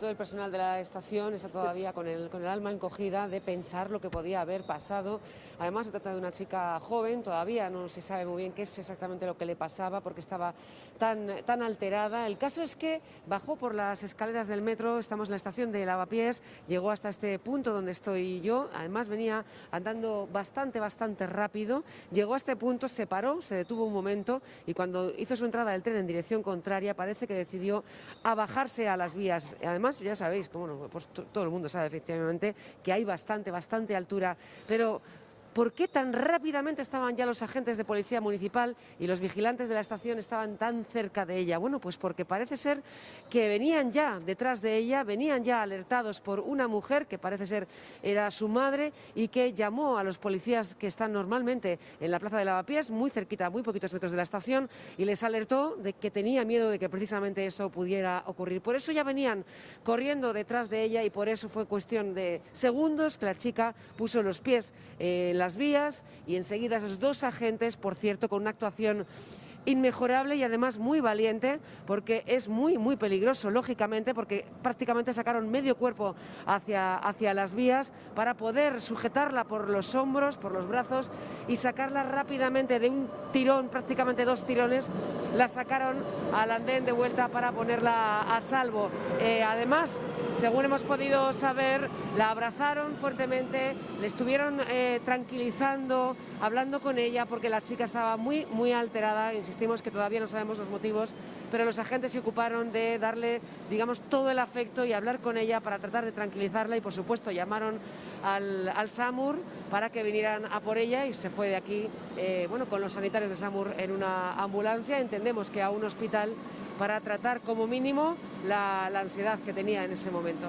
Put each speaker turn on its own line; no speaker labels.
todo el personal de la estación está todavía con el alma encogida de pensar lo que podía haber pasado. Además, se trata de una chica joven, todavía no se sabe muy bien qué es exactamente lo que le pasaba porque estaba tan alterada. El caso es que bajó por las escaleras del metro, estamos en la estación de Lavapiés, llegó hasta este punto donde estoy yo, además venía andando bastante rápido, llegó a este punto, se paró, se detuvo un momento y cuando hizo su entrada del tren en dirección contraria parece que decidió a bajarse a las vías. Además, ya sabéis, bueno, pues todo el mundo sabe efectivamente que hay bastante altura, pero ¿por qué tan rápidamente estaban ya los agentes de policía municipal y los vigilantes de la estación estaban tan cerca de ella? Bueno, pues porque parece ser que venían ya detrás de ella, venían ya alertados por una mujer que parece ser era su madre y que llamó a los policías que están normalmente en la plaza de Lavapiés, muy cerquita, muy poquitos metros de la estación, y les alertó de que tenía miedo de que precisamente eso pudiera ocurrir. Por eso ya venían corriendo detrás de ella y por eso fue cuestión de segundos que la chica puso los pies en las vías y enseguida esos dos agentes, por cierto, con una actuación inmejorable y además muy valiente, porque es muy peligroso, lógicamente, porque prácticamente sacaron medio cuerpo hacia las vías para poder sujetarla por los hombros, por los brazos y sacarla rápidamente de un tirón, prácticamente dos tirones, la sacaron al andén de vuelta para ponerla a salvo. Además, según hemos podido saber, la abrazaron fuertemente, le estuvieron tranquilizando, hablando con ella, porque la chica estaba muy alterada. Insistimos que todavía no sabemos los motivos, pero los agentes se ocuparon de darle, digamos, todo el afecto y hablar con ella para tratar de tranquilizarla y, por supuesto, llamaron al SAMUR para que vinieran a por ella y se fue de aquí, bueno, con los sanitarios de SAMUR en una ambulancia, entendemos que a un hospital, para tratar como mínimo la ansiedad que tenía en ese momento.